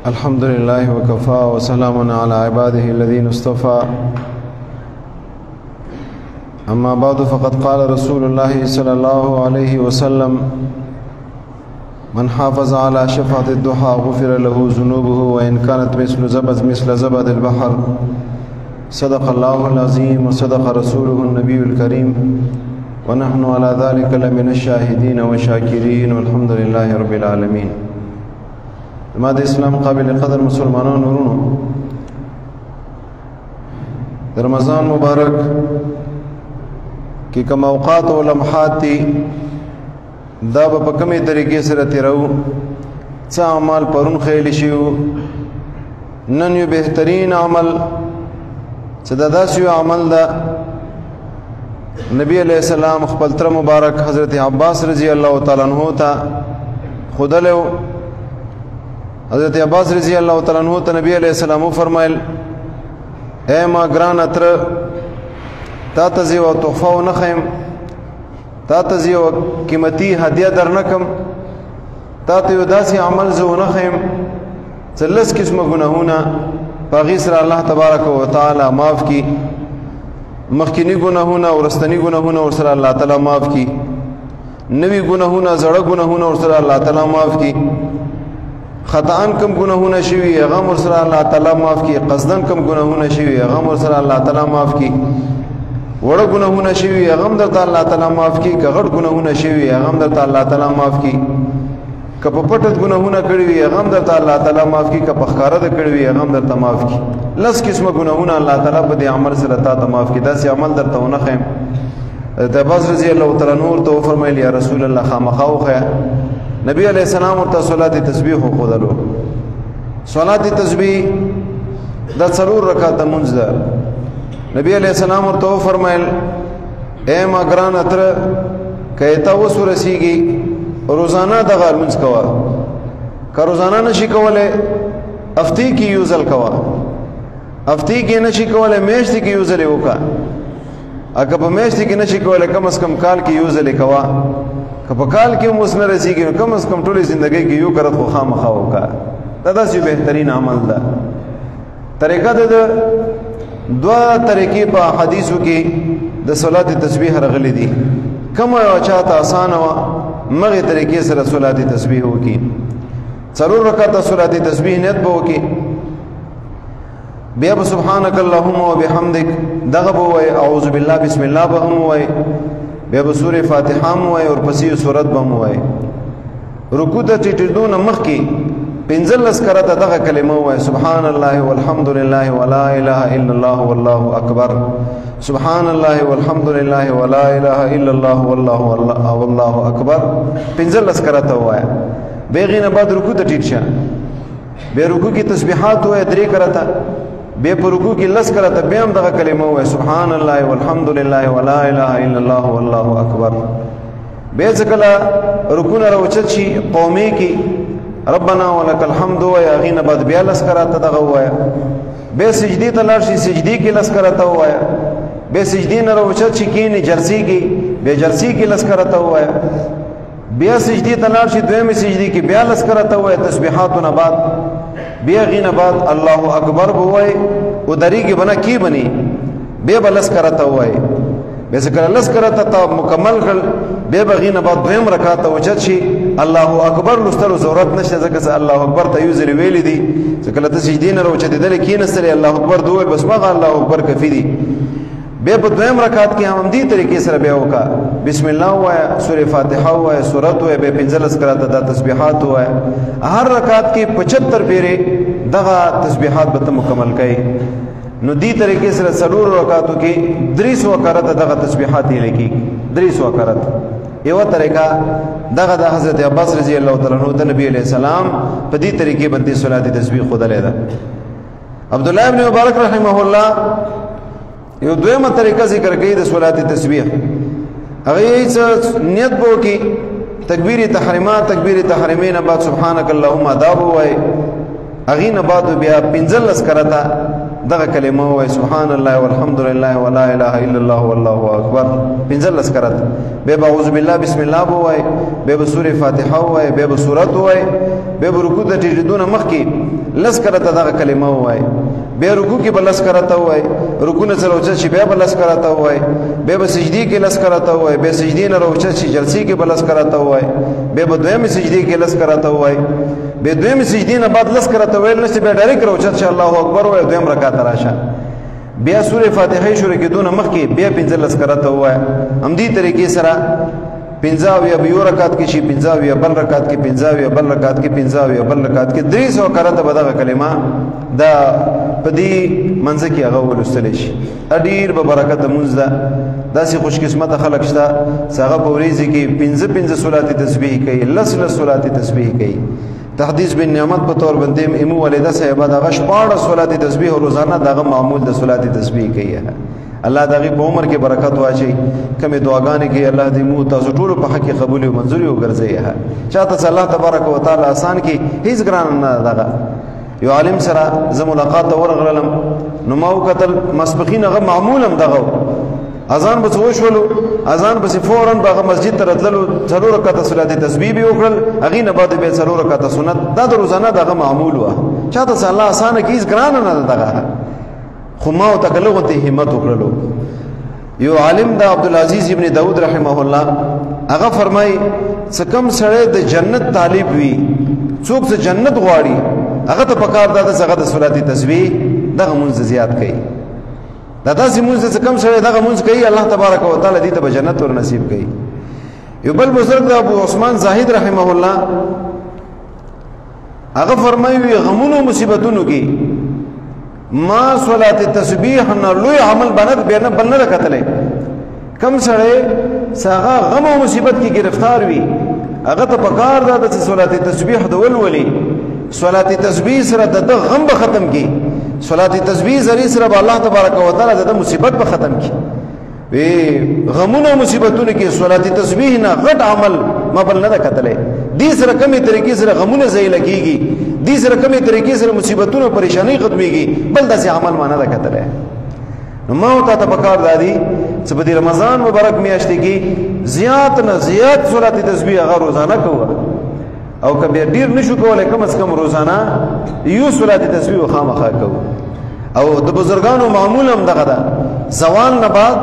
الحمد لله وكفى وسلام على عباده الذين اصطفى أما بعد فقد قال رسول الله صلى الله عليه وسلم من حافظ على شفعة الضحى غفر له ذنوبه وإن كانت مثل زبد البحر صدق الله العظيم وصدق رسوله النبي الكريم ونحن على ذلك لمن الشاهدين والشاكرين والحمد لله رب العالمين. ما د اسلام قابل قدر مسلمانانو ورونو، د رمضان مبارک کې کوم اوقات او لمحات دي دا په کومې طریقې سره تیرو، څه اعمال پرون خیل شيو، نن یو بهترین عمل چې دا داسې یو عمل ده نبی علیہ السلام خپل تر مبارک حضرت عباس رضی الله تعالی عنہ ته خودلو. حضرت عباس رضی اللہ تعالیٰ عنہ ته نبی علیہ السلام فرمایل اے ما ګران اتر تا ته زیو تحفه و نخیم، تا ته زیو قیمتي هدیه در نکم، تا ته یو داسې عمل زو نخیم چې لس قسمه ګناهونه پاغي سره الله تبارک و تعالی معاف کی، مخکینی ګناهونه او رستنی ګناهونه ور سره الله تعالی معاف کی، نوی ګناهونه زړه ګناهونه ور سره الله تعالی معاف کی، خطاان کم گناہونا شوی غم ورسر اللہ تعالی معاف کی، قصدن کم گناہونا شوی غم ورسر اللہ تعالی معاف کی، وڑا گناہونا شوی غم درتا اللہ تعالی معاف کی، کہ غٹ گناہونا شوی غم درتا اللہ تعالی معاف کی، کہ پپٹت گناہونا کڑوی غم درتا اللہ تعالی معاف کی، کہ پخکارت کڑوی غم درتا معاف کی. لس قسم گناہونا اللہ تعالی بدی عمل سے رتا تا معاف کی، داسی عمل درتا ہونا خیم. حضرت عباس رضی اللہ تعالی نور تو فرمائے یا رسول اللہ خامخاو خیا. نبی علیہ السلام ورته صلات تسبیح خودلو. صلات تسبیح د څلور رکعات منځ ده. نبی علیہ السلام ورته فرمایل اے ما ګران اتر کایتا وس ورسیږي روزانه دغه منځ کوا، که روزانه نشي کوله هفته کې یوزل کوا، هفته کې نشي کوله میاشتې کې یوزل وکا، اګه په میاشتې کې نشي کوله کم از کم کال کې یوزل کوا، که په کال کې موږ نه رسیږي نو کم از کم ټولې ژوندۍ کې یو کرت خو خامخا وکا. دا داسې بهترین عمل ده. طریقه د دوه طریقې په حدیثو کې د صلات تسبیح راغلي دي. کوم یو چاته آسان و مغه طریقې سره صلات تسبیح وکي. څلور رکعات صلات تسبیح نیت به وکي، بیا سبحانك اللهم وبحمدك دغه به وای، اعوذ بالله بسم الله به هم وای، بیا به سورہ فاتحه مو وای او پسې سورت به مو وای. رکوع ته ټیټېدون مخکې پنځلس کرته دغه کلمه وای، سبحان الله والحمد لله ولا اله الا الله والله اکبر، سبحان الله والحمد لله ولا اله الا الله والله اکبر، پنځلس کرته وای. بیغینه بعد رکوع ته ټیټ شه، به رکوع کې تسبیحات وای درې کرته، بے پر رکوع کی لس کرتا بے ہم دغا کلمہ ہوئے سبحان اللہ والحمد للہ ولا الہ الا اللہ واللہ اکبر. بے زکلا رکوع نہ روچت شی قومی کی ربنا ولک الحمد ہوئے اغین بعد بیا لس کرتا دغا ہوئے. بے سجدی تلار شی سجدی کی لس کرتا ہوئے، بے سجدی نہ روچت شی کین جرسی کی بے جرسی کی لس کرتا ہوئے، بیا سجدی تلار شی دویم سجدی کی بیا لس کرتا ہوئے. تسبیحاتنا بعد بیا غین بعد اللہ اکبر بوئے او دری کی بنا کی بنی بے بلس کرتا ہوئے. بے سکر لس کرتا تا مکمل کر بے بغین بعد دویم رکاتا وچت شی اللہ اکبر لستر ضرورت نشته ځکه چې الله اکبر ته یوزل ویل دي ځکه لته سجدین روچت دل کې نسره الله اکبر دوه بس ما الله اکبر کفی دي. بے په دویم رکعت کې هم دې طریقې سره بیا وکا بسم الله وای، سورہ فاتحه وای، سورت وای، بے پنځلس کراته د تسبیحات وای. هر رکعت کې 75 پیره دغه تسبیحات به مکمل کړي. نو دې طریقې سره څلور رکعاتو کې 300 کرته دغه تسبیحات یې لیکي، 300 کرته. یو طریقہ دغه د حضرت عباس رضی الله تعالی عنہ د نبی علیہ السلام په دې طریقې باندې صلات تسبیح خود لیدا. عبد الله ابن مبارک رحمه الله یو دویمه طریقه ذکر کوي د صلات تسبیح. هغه یې نیت بو کې تکبیر تحریمه، تکبیر تحریمین بعد سبحانك اللهم اداب وای، هغه نه بعد بیا پنځلس کرتا دغه کلمه وای سبحان الله والحمد لله ولا اله الا الله والله اکبر پنځلس کرت به اعوذ بالله بسم الله وای به سوره فاتحه وای به سورت وای به رکوع د ټیټدون مخ کې لس کرته دغه کلمه وای بیا رکوع کې بلس کرته وای رکوع نه سره اوچت شي بیا بلس کرته وای بیا سجدي کې لس کرته وای بیا سجدي نه اوچت شي جلسي کې بلس کرته وای بیا دویم سجدي کې لس کرته وای بیا دویم سجدي نه بعد لس کرته وای نشي بیا ډایرکټ اوچت شي الله اکبر وای دویم رکعت راشه بیا سورې فاتحه شروع کېدون مخکې بیا 15 کرته وای هم دې طریقې سره 15 یا یو رکعت کې شي 15 یا بل رکعت کې 15 یا بل رکعت کې 15 یا بل رکعت کې 300 کرته بدغه کلمه دا پدې منځ کې هغه ولستل شي ډیر به برکت مونږ ده داسې خوش قسمت خلک شته هغه په ورځ کې 15 صلات تسبیح کوي لس صلات تسبیح کوي تحدیث بن نعمت په تور باندې امو والده صاحب دغه 14 صلات تسبیح روزانه دغه معمول د صلات تسبیح کوي الله دغه په عمر کې برکت واچي کومه دعاګانې کې الله دې مو تاسو ټول په حق قبول او منزوري وګرځي چاته الله تبارک وتعالى آسان کې هیڅ ګران نه دغه یو عالم سره زه ملاقات ورغلم نو ما وکتل مسبقین هغه معمول هم دغه اذان بس وشولو اذان بس فورا باغه مسجد ته راتللو ضرور رکعت صلات تسبیح به وکړل اغه نه بعد به ضرور رکعت سنت دا د روزانه دغه معمول و چاته الله آسان کې هیڅ ګران نه دغه خو ما او تکلغه ته همت وکړلو یو عالم دا عبدالعزیز ابن داود رحمه الله هغه فرمای څکم سره د جنت طالب وي څوک چې جنت غواړي هغه ته پکار دا څنګه د صلات تسبیح دغه منځ زیات کوي دا داسې منځ چې کم سره دغه منځ کوي الله تبارک وتعالى دې ته جنت ور نصیب کوي یو بل بزرگ ابو عثمان زاهد رحمه الله هغه فرمایي غمونو مصیبتونو کې ما صلات تسبیح نه لوی عمل بنه کتلې کم سره ساغه غم او مصیبت کې گرفتار وي هغه ته پکار دا د صلات تسبیح د ولولي صلات تسبیح سره د غم به ختم کی صلات تسبیح زری سره الله تبارک وتعالى د مصیبت به ختم کی وی غمونو مصیبتونو کې صلات تسبیح نه غټ عمل ما بل نه کتلې دې سره کومه طریقې سره غمونه زې لګيږي دې سره کومه طریقې سره مصیبتونو پریشانی ختميږي بل داسې عمل ما نه کتلې نو ما او ته پکار دادی چې په رمضان مبارک میاشت کې زیات نه زیات صلات تسبیح هغه روزانه کوه او کبه ډیر نشو کولای کم از کم روزانه یو صلات تسبیح خامخا کو او د بزرګانو معمول هم دغه ده زوال نه بعد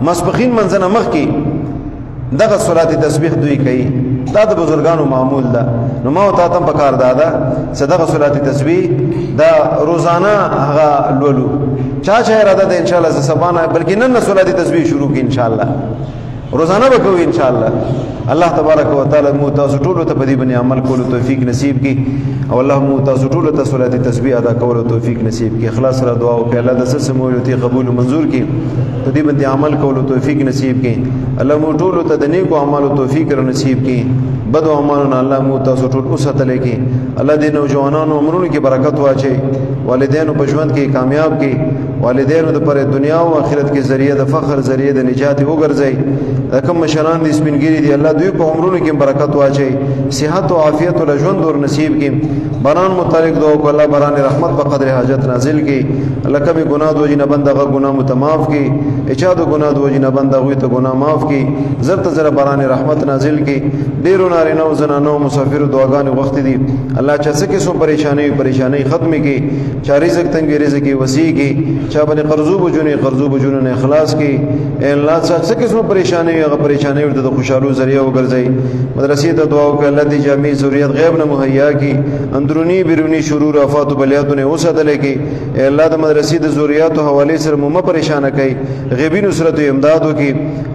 مسبقین منځنه مخ کې دغه صلات تسبیح دوی کوي دا د بزرګانو معمول ده نو ما ته تم پکار دادا صدقه صلات تسبیح دا روزانه هغه لولو چا اراده ده ان شاء الله سبحانه بلکې نن صلات تسبیح شروع کی ان شاء الله روزانه وکوي ان شاء الله الله تبارک وتعالى مو تاسو ټول ته په دې باندې عمل کولو توفیق نصیب کړي او الله مو تاسو ټول ته صلات تسبیح ادا کولو توفیق نصیب کړي اخلاص سره دعا وکړه الله د سس مولوتی قبول منظور کړي په دې باندې عمل کولو توفیق نصیب کړي الله مو ټول ته د نیکو اعمالو توفیق را نصیب کړي بد اعمالنا الله مو تاسو ټول وساتل کړي الله دې نوجوانانو عمرونو کې برکت واچي والدینو په ژوند کې کامیاب کړي والدینو د پر دنیا او آخرت کې ذریعہ د فخر ذریعہ د نجات وګرځي کوم مشران دي سپینګری دي الله دوی په عمرونو کې برکت واچي صحت او عافیت او ژوند ور نصیب کړي باران متعلق دعا کو الله باران رحمت په قدر حاجت نازل کړي الله کبي ګناه دوی نه بندغه ګناه متماف کړي اچاد ګناه دوی نه بندغه ته ګناه معاف کړي زرت زره باران رحمت نازل کړي ډیرو نارینه او زنانو مسافر دعاګانې وخت دي الله چا څه قسم پریشانی ختم کړي چا رزق تنګ رزق وسیع کړي چا باندې قرضو بجونو نه اخلاص کړي اے الله څه قسم پریشانی هغه پریشانی ورته د خوشالو ذریعہ وګرځي مدرسې ته دعا وکړه الله دې جامع ضرورت غیب نه مهیا کړي اندرونی بیرونی شرور آفات او بلیاتونه وساتل کړي اے الله د مدرسې د ضرورت او حواله سره مو پریشان کړي غیبی نصرت او امداد وکړي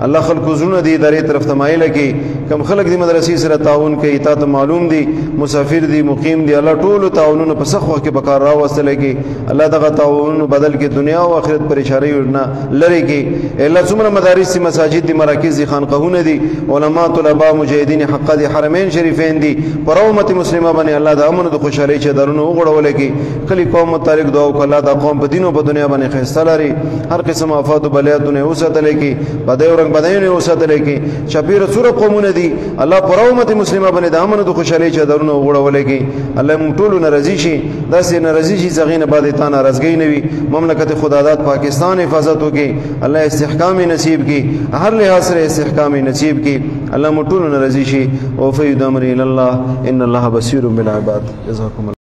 الله خلق زونه دې ادارې طرف تمایل کړي کم خلق دې مدرسې سره تعاون کوي ته معلوم دي مسافر دي مقیم دي الله ټول تعاونونه په سخت وخت کې بکار راوستل کړي الله دغه تعاون بدل کې دنیا او آخرت پریشانی ورنه لری کړي الله څومره مدارس مساجد دي مراکز دي خانقاهونه دي علما طلباء مجاهدین حق دي حرمین شریفین دي پر امت مسلمه باندې الله د امن او د خوشحالي چې درونه وګړول کی کلی قوم متعلق دعا وکړه الله د قوم په دینو په دنیا باندې خیسته لري هر قسم آفات او بلیاتونه وساتل کی بدای رنگ بدایونه وساتل کی شپیر سور قومونه دي الله پر امت مسلمه باندې د امن او د خوشحالي چې درونه وګړول کی الله مون ټول ناراضي شي داسې ناراضي شي زغینه بعد ته ناراضګي نوي مملکت خدادات پاکستان حفاظت وکي الله استحکام نصیب کی هر لحاظ سره استحکام نصیب کی الله مټول ناراضي شي او فیدامر الى الله ان الله بصیر بالعباد جزاکم